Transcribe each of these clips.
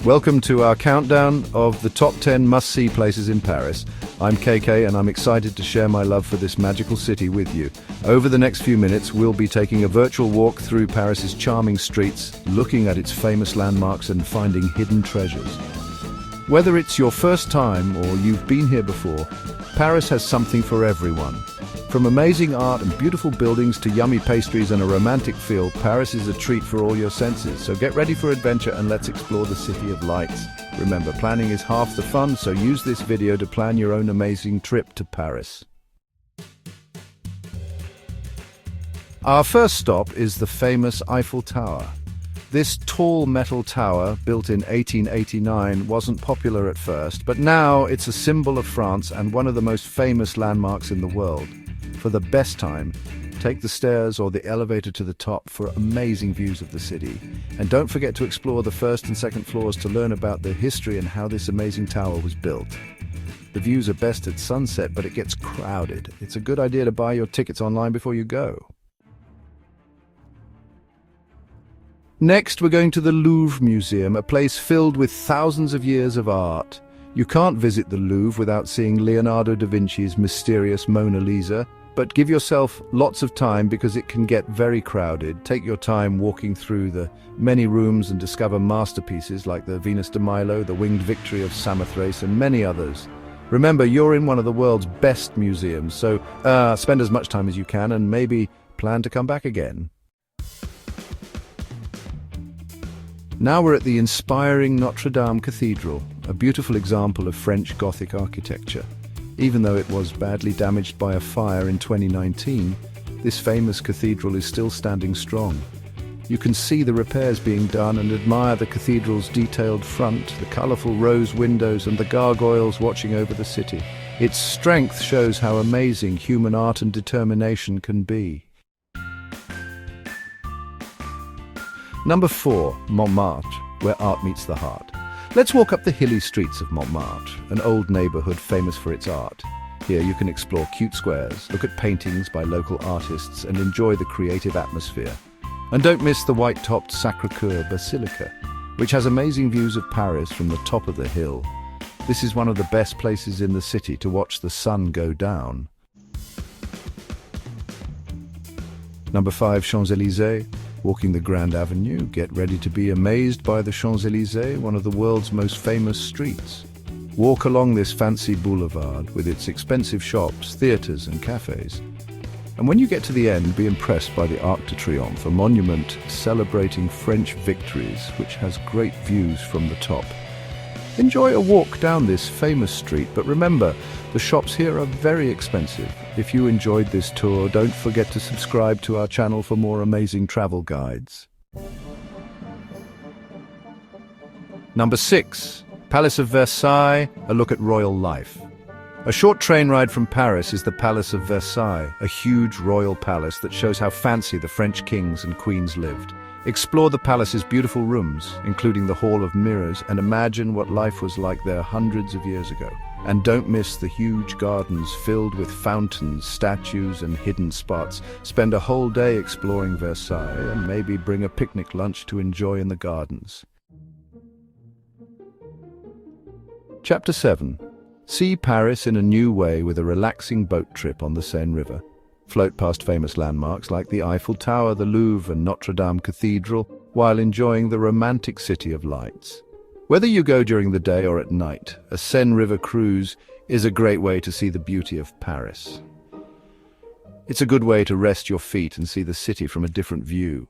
Welcome to our countdown of the top 10 must-see places in Paris. I'm KK and I'm excited to share my love for this magical city with you. Over the next few minutes, we'll be taking a virtual walk through Paris's charming streets, looking at its famous landmarks and finding hidden treasures. Whether it's your first time or you've been here before, Paris has something for everyone. From amazing art and beautiful buildings to yummy pastries and a romantic feel, Paris is a treat for all your senses. So get ready for adventure and let's explore the city of lights. Remember, planning is half the fun, so use this video to plan your own amazing trip to Paris. Our first stop is the famous Eiffel Tower. This tall metal tower, built in 1889, wasn't popular at first, but now it's a symbol of France and one of the most famous landmarks in the world. For the best time, take the stairs or the elevator to the top for amazing views of the city. And don't forget to explore the first and second floors to learn about the history and how this amazing tower was built. The views are best at sunset, but it gets crowded. It's a good idea to buy your tickets online before you go. Next, we're going to the Louvre Museum, a place filled with thousands of years of art. You can't visit the Louvre without seeing Leonardo da Vinci's mysterious Mona Lisa, but give yourself lots of time because it can get very crowded. Take your time walking through the many rooms and discover masterpieces like the Venus de Milo, the Winged Victory of Samothrace, and many others. Remember, you're in one of the world's best museums, so spend as much time as you can and maybe plan to come back again. Now we're at the inspiring Notre Dame Cathedral, a beautiful example of French Gothic architecture. Even though it was badly damaged by a fire in 2019, this famous cathedral is still standing strong. You can see the repairs being done and admire the cathedral's detailed front, the colourful rose windows and the gargoyles watching over the city. Its strength shows how amazing human art and determination can be. Number 4, Montmartre, where art meets the heart. Let's walk up the hilly streets of Montmartre, an old neighborhood famous for its art. Here you can explore cute squares, look at paintings by local artists, and enjoy the creative atmosphere. And don't miss the white-topped Sacré-Cœur Basilica, which has amazing views of Paris from the top of the hill. This is one of the best places in the city to watch the sun go down. Number 5, Champs-Élysées. Walking the Grand Avenue, get ready to be amazed by the Champs-Élysées, one of the world's most famous streets. Walk along this fancy boulevard with its expensive shops, theatres and cafes. And when you get to the end, be impressed by the Arc de Triomphe, a monument celebrating French victories, which has great views from the top. Enjoy a walk down this famous street, but remember, the shops here are very expensive. If you enjoyed this tour, don't forget to subscribe to our channel for more amazing travel guides. Number 6, Palace of Versailles, a look at royal life. A short train ride from Paris is the Palace of Versailles, a huge royal palace that shows how fancy the French kings and queens lived. Explore the palace's beautiful rooms, including the Hall of Mirrors, and imagine what life was like there hundreds of years ago. And don't miss the huge gardens filled with fountains, statues, and hidden spots. Spend a whole day exploring Versailles and maybe bring a picnic lunch to enjoy in the gardens. Chapter 7. See Paris in a new way with a relaxing boat trip on the Seine River. Float past famous landmarks like the Eiffel Tower, the Louvre, and Notre Dame Cathedral, while enjoying the romantic city of lights. Whether you go during the day or at night, a Seine River cruise is a great way to see the beauty of Paris. It's a good way to rest your feet and see the city from a different view.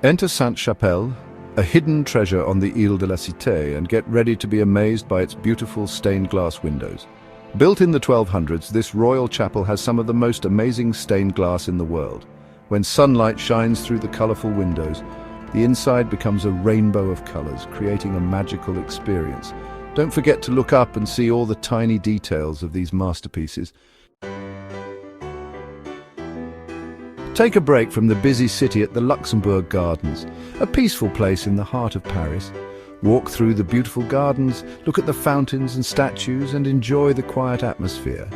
Enter Sainte-Chapelle, a hidden treasure on the Ile de la Cité, and get ready to be amazed by its beautiful stained glass windows. Built in the 1200s, this royal chapel has some of the most amazing stained glass in the world. When sunlight shines through the colorful windows, the inside becomes a rainbow of colors, creating a magical experience. Don't forget to look up and see all the tiny details of these masterpieces. Take a break from the busy city at the Luxembourg Gardens, a peaceful place in the heart of Paris. Walk through the beautiful gardens, look at the fountains and statues, and enjoy the quiet atmosphere.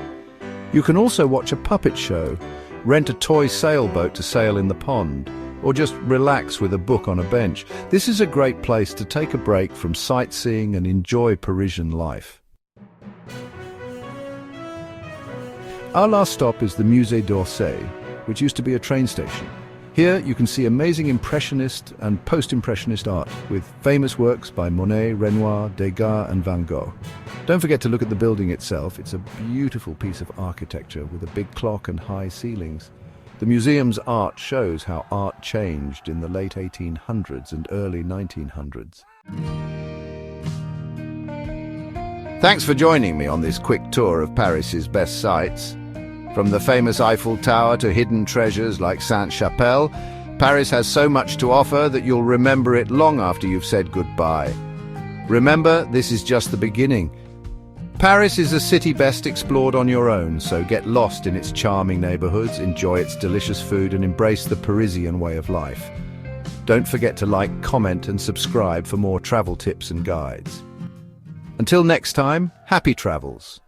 You can also watch a puppet show, rent a toy sailboat to sail in the pond, or just relax with a book on a bench. This is a great place to take a break from sightseeing and enjoy Parisian life. Our last stop is the Musée d'Orsay, which used to be a train station. Here you can see amazing Impressionist and Post-Impressionist art with famous works by Monet, Renoir, Degas and Van Gogh. Don't forget to look at the building itself. It's a beautiful piece of architecture with a big clock and high ceilings. The museum's art shows how art changed in the late 1800s and early 1900s. Thanks for joining me on this quick tour of Paris's best sights. From the famous Eiffel Tower to hidden treasures like Sainte-Chapelle, Paris has so much to offer that you'll remember it long after you've said goodbye. Remember, this is just the beginning. Paris is a city best explored on your own, so get lost in its charming neighborhoods, enjoy its delicious food, and embrace the Parisian way of life. Don't forget to like, comment, and subscribe for more travel tips and guides. Until next time, happy travels!